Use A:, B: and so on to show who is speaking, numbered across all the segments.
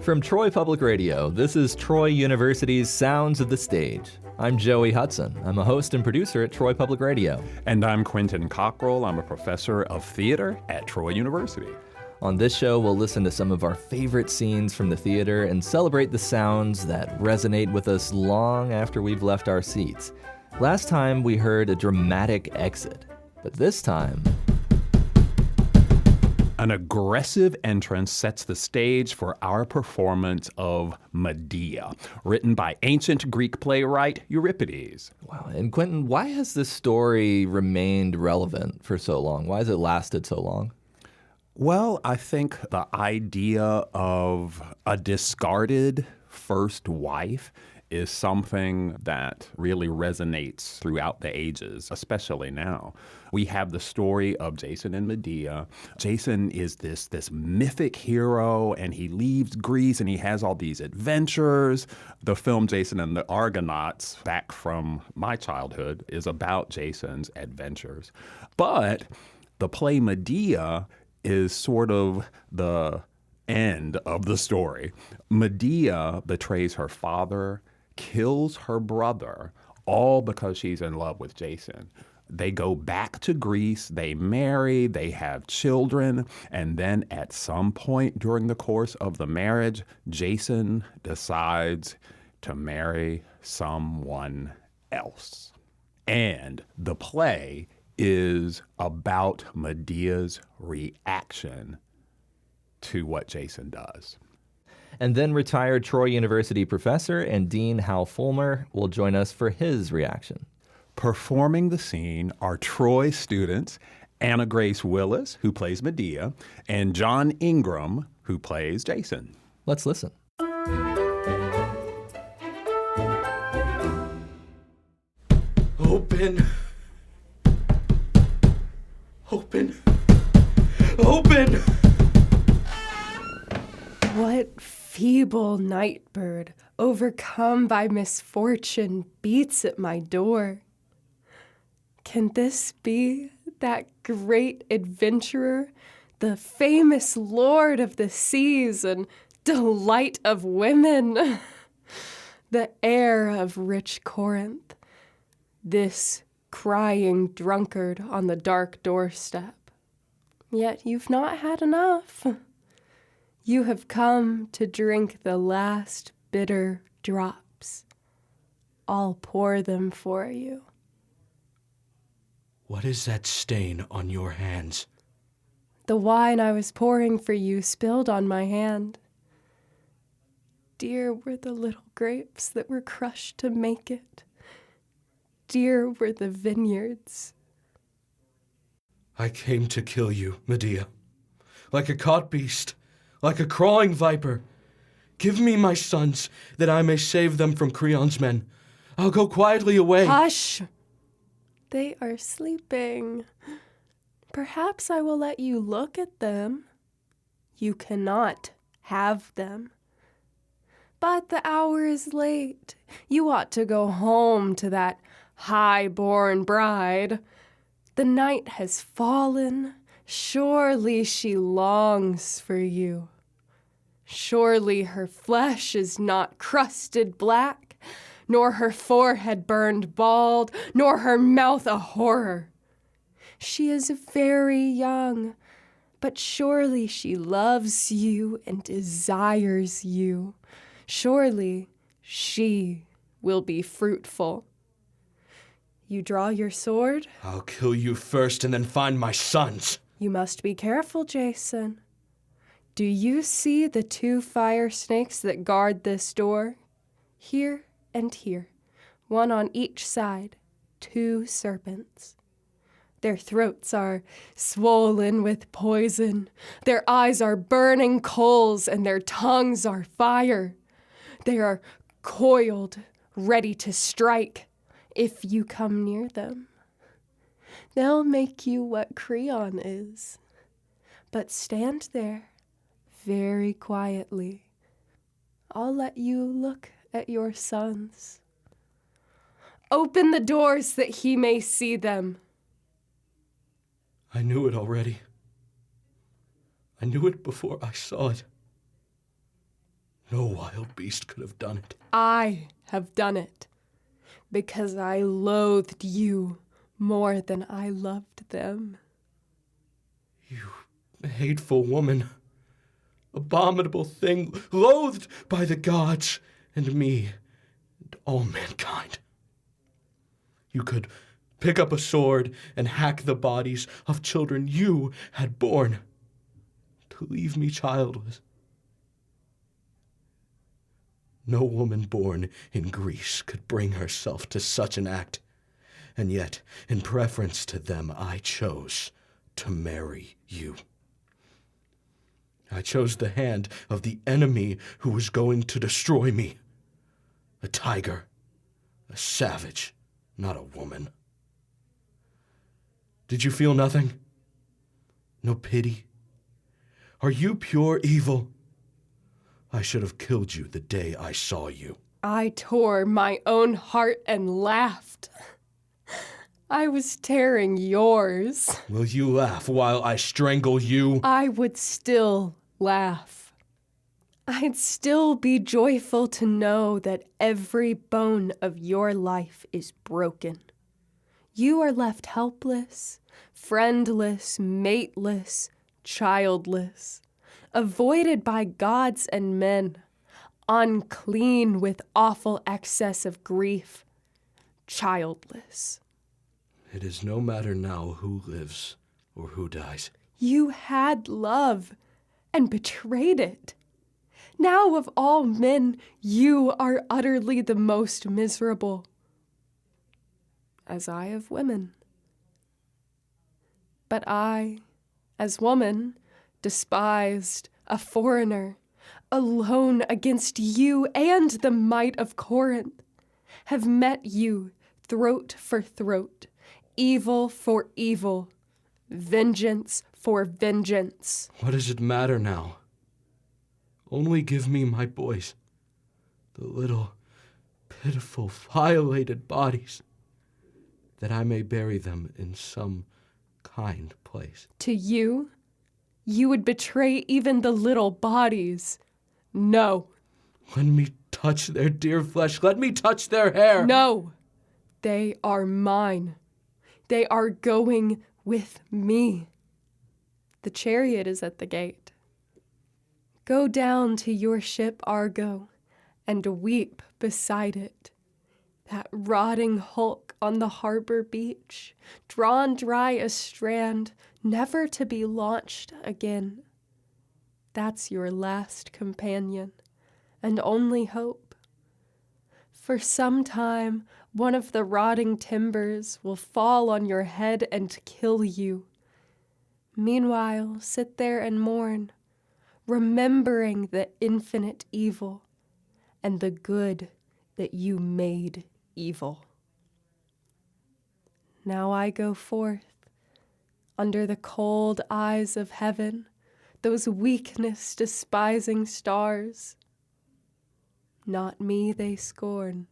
A: From Troy Public Radio, this is Troy University's Sounds of the Stage. I'm Joey Hudson. I'm a host and producer at Troy Public Radio.
B: And I'm Quentin Cockrell. I'm a professor of theater at Troy University.
A: On this show, we'll listen to some of our favorite scenes from the theater and celebrate the sounds that resonate with us long after we've left our seats. Last time, we heard a dramatic exit, but this time...
B: An aggressive entrance sets the stage for our performance of Medea, written by ancient Greek playwright Euripides.
A: Wow, and Quentin, why has this story remained relevant for so long? Why has it lasted so long?
B: Well, I think the idea of a discarded first wife is something that really resonates throughout the ages, especially now. We have the story of Jason and Medea. Jason is this mythic hero, and he leaves Greece, and he has all these adventures. The film Jason and the Argonauts, back from my childhood, is about Jason's adventures. But the play Medea is sort of the end of the story. Medea betrays her father, kills her brother, all because she's in love with Jason. They go back to Greece, they marry, they have children, and then at some point during the course of the marriage, Jason decides to marry someone else. And the play is about Medea's reaction to what Jason does.
A: And then retired Troy University professor and Dean Hal Fulmer will join us for his reaction.
B: Performing the scene are Troy students Anna Grace Willis, who plays Medea, and John Ingram, who plays Jason.
A: Let's listen.
C: Open. Open. Open!
D: What feeble night bird, overcome by misfortune, beats at my door? Can this be that great adventurer, the famous lord of the seas and delight of women, the heir of rich Corinth, this crying drunkard on the dark doorstep? Yet you've not had enough. You have come to drink the last bitter drops. I'll pour them for you.
C: What is that stain on your hands?
D: The wine I was pouring for you spilled on my hand. Dear were the little grapes that were crushed to make it. Dear were the vineyards.
C: I came to kill you, Medea. Like a caught beast, like a crawling viper. Give me my sons, that I may save them from Creon's men. I'll go quietly away.
D: Hush! They are sleeping. Perhaps I will let you look at them. You cannot have them. But the hour is late. You ought to go home to that high-born bride. The night has fallen. Surely she longs for you. Surely her flesh is not crusted black, nor her forehead burned bald, nor her mouth a horror. She is very young, but surely she loves you and desires you. Surely she will be fruitful. You draw your sword?
C: I'll kill you first and then find my sons.
D: You must be careful, Jason. Do you see the 2 fire snakes that guard this door? Here and here, one on each side, 2 serpents. Their throats are swollen with poison. Their eyes are burning coals, and their tongues are fire. They are coiled, ready to strike if you come near them. They'll make you what Creon is. But stand there, very quietly. I'll let you look at your sons. Open the doors that he may see them.
C: I knew it already. I knew it before I saw it. No wild beast could have done it.
D: I have done it because I loathed you more than I loved them.
C: You hateful woman. Abominable thing, loathed by the gods and me and all mankind. You could pick up a sword and hack the bodies of children you had born to leave me childless. No woman born in Greece could bring herself to such an act, and yet, in preference to them, I chose to marry you. I chose the hand of the enemy who was going to destroy me. A tiger, a savage, not a woman. Did you feel nothing? No pity? Are you pure evil? I should have killed you the day I saw you.
D: I tore my own heart and laughed. I was tearing yours.
C: Will you laugh while I strangle you?
D: I would still laugh. I'd still be joyful to know that every bone of your life is broken. You are left helpless, friendless, mateless, childless, avoided by gods and men, unclean with awful excess of grief, childless.
C: It is no matter now who lives or who dies.
D: You had love and betrayed it. Now of all men, you are utterly the most miserable, as I of women. But I, as woman, despised, a foreigner, alone against you and the might of Corinth, have met you throat for throat, evil for evil, vengeance for vengeance.
C: What does it matter now? Only give me my boys, the little, pitiful, violated bodies, that I may bury them in some kind place.
D: To you, you would betray even the little bodies. No.
C: Let me touch their dear flesh. Let me touch their hair.
D: No. They are mine. They are going with me. The chariot is at the gate. Go down to your ship Argo and weep beside it. That rotting hulk on the harbor beach, drawn dry a strand, never to be launched again. That's your last companion, and only hope. For some time, one of the rotting timbers will fall on your head and kill you. Meanwhile, sit there and mourn, remembering the infinite evil and the good that you made evil. Now I go forth, under the cold eyes of heaven, those weakness-despising stars. Not me they scorn.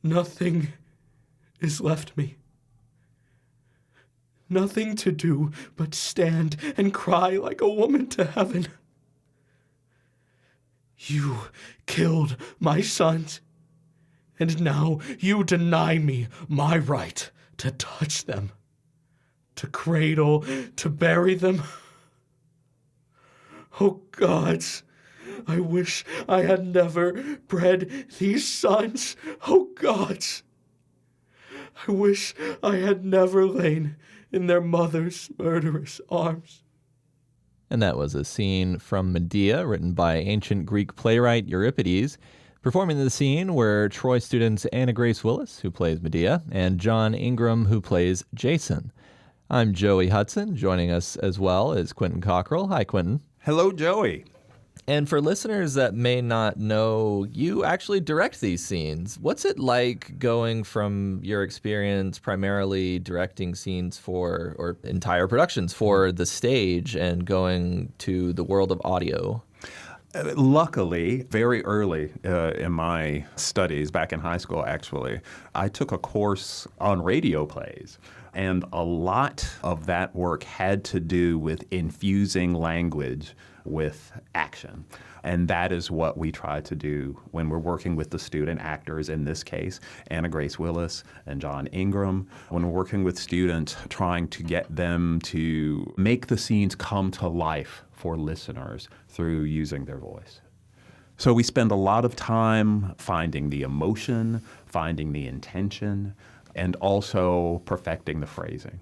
C: Nothing is left me. Nothing to do but stand and cry like a woman to heaven. You killed my sons, and now you deny me my right to touch them, to cradle, to bury them. Oh gods, I wish I had never bred these sons. Oh gods, I wish I had never lain in their mother's murderous arms.
A: And that was a scene from Medea, written by ancient Greek playwright Euripides. Performing the scene were Troy students Anna Grace Willis, who plays Medea, and John Ingram, who plays Jason. I'm Joey Hudson. Joining us as well is Quentin Cockrell. Hi, Quentin.
B: Hello, Joey.
A: And for listeners that may not know, you actually direct these scenes. What's it like going from your experience primarily directing scenes for, or entire productions for the stage, and going to the world of audio?
B: Luckily, very early in my studies, back in high school actually, I took a course on radio plays. And a lot of that work had to do with infusing language with action. And that is what we try to do when we're working with the student actors, in this case, Anna Grace Willis and John Ingram. When we're working with students, trying to get them to make the scenes come to life for listeners through using their voice. So we spend a lot of time finding the emotion, finding the intention, and also perfecting the phrasing.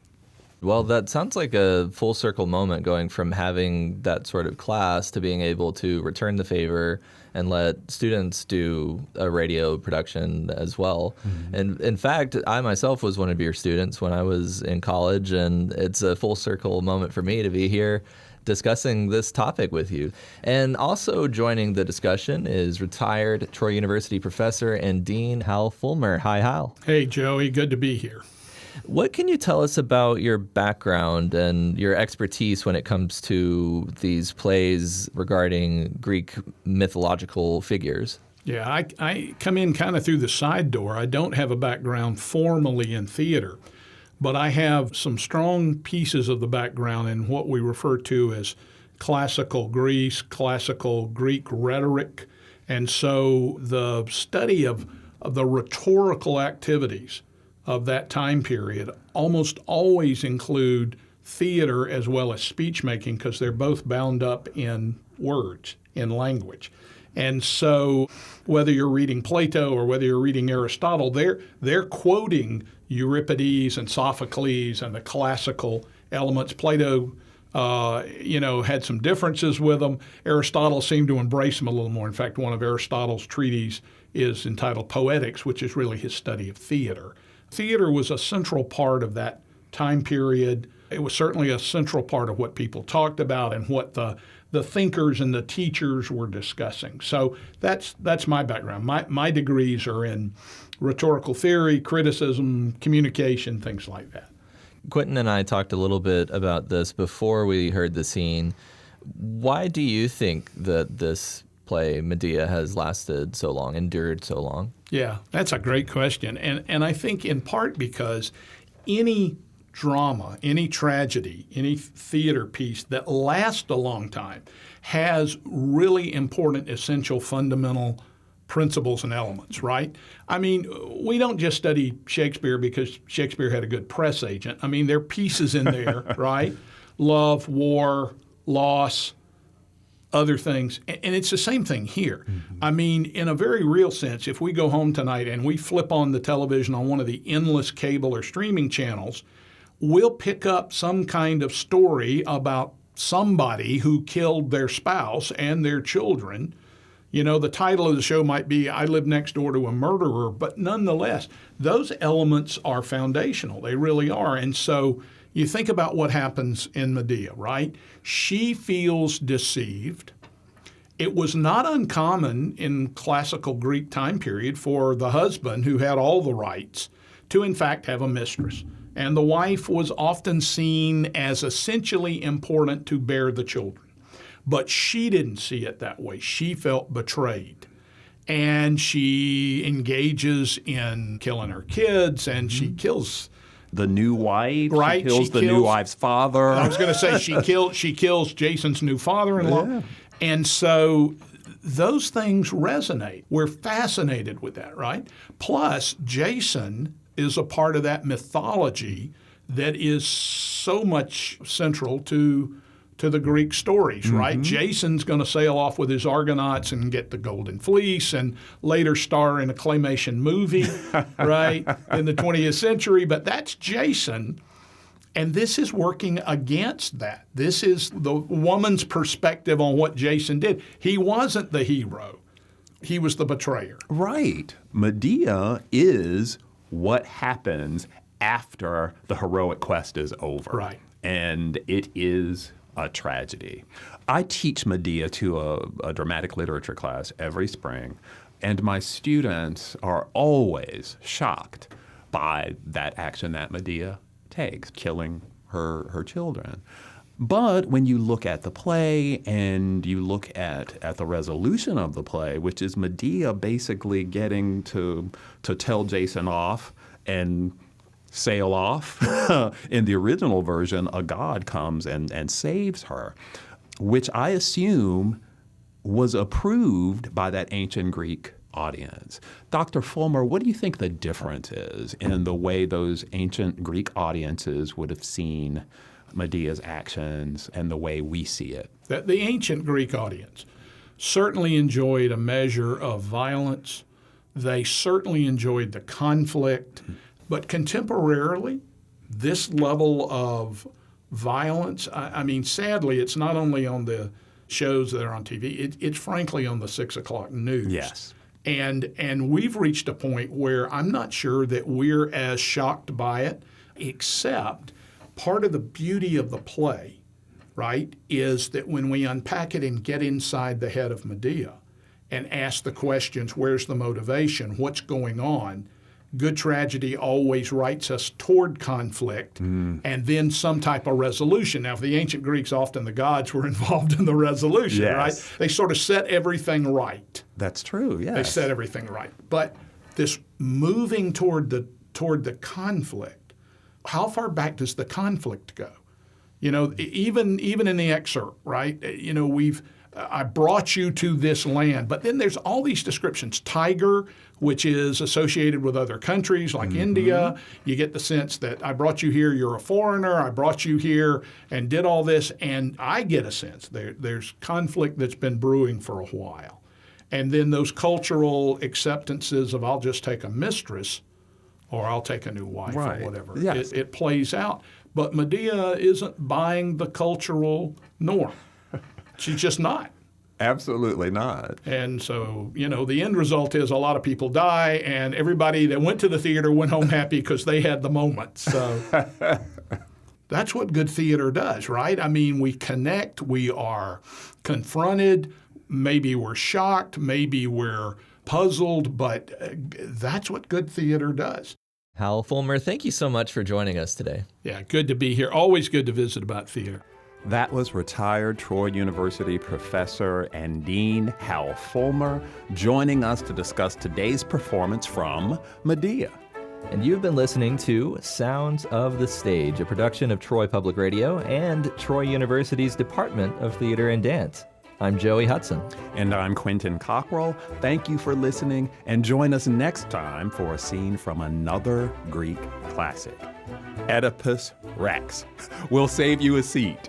A: Well, that sounds like a full circle moment, going from having that sort of class to being able to return the favor and let students do a radio production as well. Mm-hmm. And in fact, I myself was one of your students when I was in college, and it's a full circle moment for me to be here discussing this topic with you. And also joining the discussion is retired Troy University professor and Dean Hal Fulmer. Hi, Hal.
E: Hey, Joey. Good to be here.
A: What can you tell us about your background and your expertise when it comes to these plays regarding Greek mythological figures?
E: Yeah, I come in kind of through the side door. I don't have a background formally in theater, but I have some strong pieces of the background in what we refer to as classical Greece, classical Greek rhetoric. And so the study of the rhetorical activities of that time period almost always include theater as well as speech making, because they're both bound up in words, in language. And so whether you're reading Plato or whether you're reading Aristotle, they're quoting Euripides and Sophocles and the classical elements. Plato had some differences with them. Aristotle seemed to embrace them a little more. In fact, one of Aristotle's treatises is entitled Poetics, which is really his study of theater. Theater was a central part of that time period. It was certainly a central part of what people talked about and what the thinkers and the teachers were discussing. So that's my background. My degrees are in rhetorical theory, criticism, communication, things like that.
A: Quentin and I talked a little bit about this before we heard the scene. Why do you think that this play, Medea, has lasted so long, endured so long?
E: Yeah, that's a great question. And I think in part because any drama, any tragedy, any theater piece that lasts a long time has really important, essential, fundamental principles and elements, right? I mean, we don't just study Shakespeare because Shakespeare had a good press agent. I mean, there are pieces in there, right? Love, war, loss, other things. And it's the same thing here. Mm-hmm. I mean, in a very real sense, if we go home tonight and we flip on the television on one of the endless cable or streaming channels, we'll pick up some kind of story about somebody who killed their spouse and their children. You know, the title of the show might be I Live Next Door to a Murderer, but nonetheless, those elements are foundational. They really are. And so you think about what happens in Medea, right? She feels deceived. It was not uncommon in classical Greek time period for the husband who had all the rights to, in fact, have a mistress. And the wife was often seen as essentially important to bear the children. But she didn't see it that way. She felt betrayed. And she engages in killing her kids, and she kills
B: the new wife.
E: Right.
B: She kills the new wife's father.
E: I was going to say she kills Jason's new father-in-law. Yeah. And so those things resonate. We're fascinated with that, right? Plus, Jason is a part of that mythology that is so much central to the Greek stories, right? Jason's going to sail off with his Argonauts and get the Golden Fleece and later star in a claymation movie, right, in the 20th century. But that's Jason, and this is working against that. This is the woman's perspective on what Jason did. He wasn't the hero. He was the betrayer.
B: Right. Medea is what happens after the heroic quest is over.
E: Right.
B: And it is a tragedy. I teach Medea to a dramatic literature class every spring, and my students are always shocked by that action that Medea takes, killing her children. But when you look at the play and you look at the resolution of the play, which is Medea basically getting to tell Jason off and sail off. In the original version, a god comes and saves her, which I assume was approved by that ancient Greek audience. Dr. Fulmer, what do you think the difference is in the way those ancient Greek audiences would have seen Medea's actions and the way we see it?
E: The ancient Greek audience certainly enjoyed a measure of violence. They certainly enjoyed the conflict. But contemporarily, this level of violence, I mean, sadly, it's not only on the shows that are on TV, it's frankly on the 6 o'clock news.
B: Yes.
E: And we've reached a point where I'm not sure that we're as shocked by it, except part of the beauty of the play, right, is that when we unpack it and get inside the head of Medea and ask the questions, where's the motivation, what's going on, good tragedy always writes us toward conflict and then some type of resolution. Now, for the ancient Greeks, often the gods were involved in the resolution,
B: Yes.
E: right? They sort of set everything right.
B: That's true, yes.
E: They set everything right. But this moving toward the conflict, how far back does the conflict go? You know, even in the excerpt, right? You know, I brought you to this land, but then there's all these descriptions. Tiger, which is associated with other countries like India. You get the sense that I brought you here, you're a foreigner, I brought you here and did all this, and I get a sense there's conflict that's been brewing for a while. And then those cultural acceptances of I'll just take a mistress or I'll take a new wife
B: Right.
E: or whatever.
B: Yes.
E: It plays out. But Medea isn't buying the cultural norm. She's just not.
B: Absolutely not.
E: And so, you know, the end result is a lot of people die, and everybody that went to the theater went home happy because they had the moment. So that's what good theater does, right? I mean, we connect, we are confronted, maybe we're shocked, maybe we're puzzled, but that's what good theater does.
A: Hal Fulmer, thank you so much for joining us today.
E: Yeah, good to be here. Always good to visit about theater.
B: That was retired Troy University professor and dean Hal Fulmer joining us to discuss today's performance from Medea.
A: And you've been listening to Sounds of the Stage, a production of Troy Public Radio and Troy University's Department of Theater and Dance. I'm Joey Hudson.
B: And I'm Quentin Cockrell. Thank you for listening, and join us next time for a scene from another Greek classic, Oedipus Rex. We'll save you a seat.